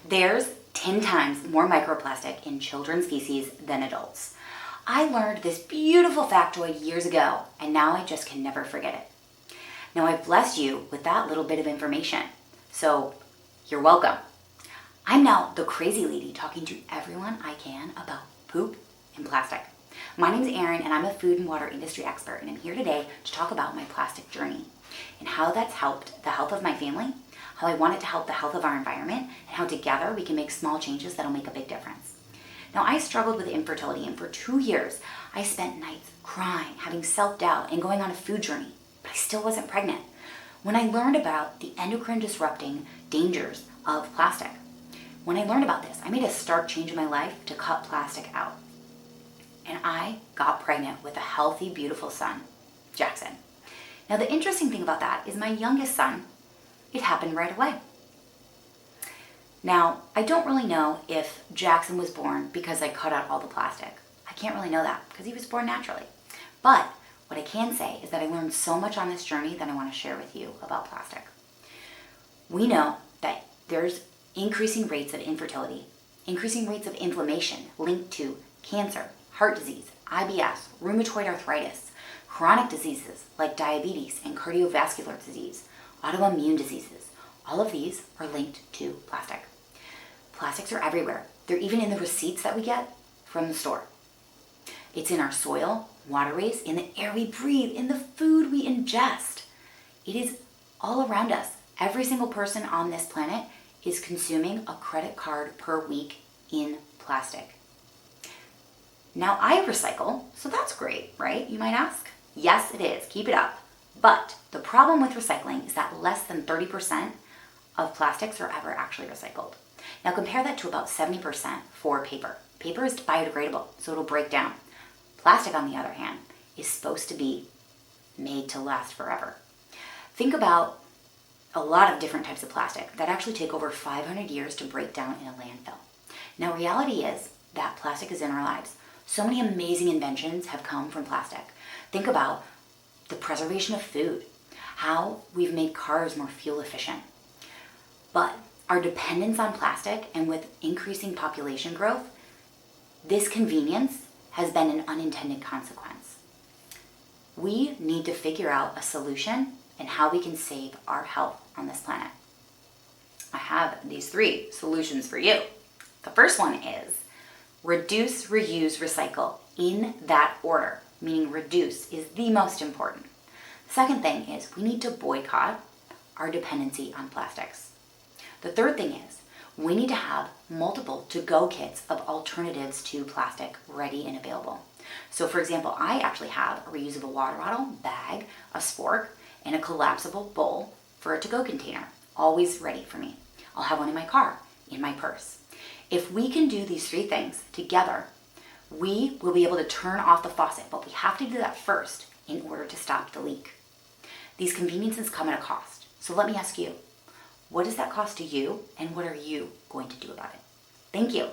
There's 10 times more microplastic in children's feces than adults. I learned this beautiful factoid years ago, and now I just can never forget it. Now I've blessed you with that little bit of information, so you're welcome. I'm now the crazy lady talking to everyone I can about poop and plastic. My name's Erin, and I'm a food and water industry expert, and I'm here today to talk about my plastic journey and how that's helped the health of my family, how I want it to help the health of our environment, and how together we can make small changes that'll make a big difference. Now, I struggled with infertility, and for 2 years, I spent nights crying, having self-doubt, and going on a food journey, but I still wasn't pregnant. When I learned about the endocrine disrupting dangers of plastic, when I learned about this, I made a stark change in my life to cut plastic out. And I got pregnant with a healthy, beautiful son, Jackson. Now, the interesting thing about that is my youngest son, it happened right away. Now, I don't really know if Jackson was born because I cut out all the plastic. I can't really know that because he was born naturally. But what I can say is that I learned so much on this journey that I want to share with you about plastic. We know that there's increasing rates of infertility, increasing rates of inflammation linked to cancer, heart disease, IBS, rheumatoid arthritis, chronic diseases like diabetes and cardiovascular disease, autoimmune diseases. All of these are linked to plastic. Plastics are everywhere. They're even in the receipts that we get from the store. It's in our soil, waterways, in the air we breathe, in the food we ingest. It is all around us. Every single person on this planet is consuming a credit card per week in plastic. Now, I recycle, so that's great, right? You might ask. Yes, it is. Keep it up. But the problem with recycling is that less than 30% of plastics are ever actually recycled. Now compare that to about 70% for paper. Paper is biodegradable, so it'll break down. Plastic, on the other hand, is supposed to be made to last forever. Think about a lot of different types of plastic that actually take over 500 years to break down in a landfill. Now, reality is that plastic is in our lives. So many amazing inventions have come from plastic. Think about the preservation of food, how we've made cars more fuel efficient. But our dependence on plastic, and with increasing population growth, this convenience has been an unintended consequence. We need to figure out a solution and how we can save our health on this planet. I have these 3 solutions for you. The first one is reduce, reuse, recycle in that order, meaning reduce is the most important. The second thing is we need to boycott our dependency on plastics. The third thing is we need to have multiple to-go kits of alternatives to plastic ready and available. So for example, I actually have a reusable water bottle, bag, a spork, and a collapsible bowl for a to-go container, always ready for me. I'll have one in my car, in my purse. If we can do these 3 things together, we will be able to turn off the faucet, but we have to do that first in order to stop the leak. These conveniences come at a cost. So let me ask you, what does that cost to you, and what are you going to do about it? Thank you.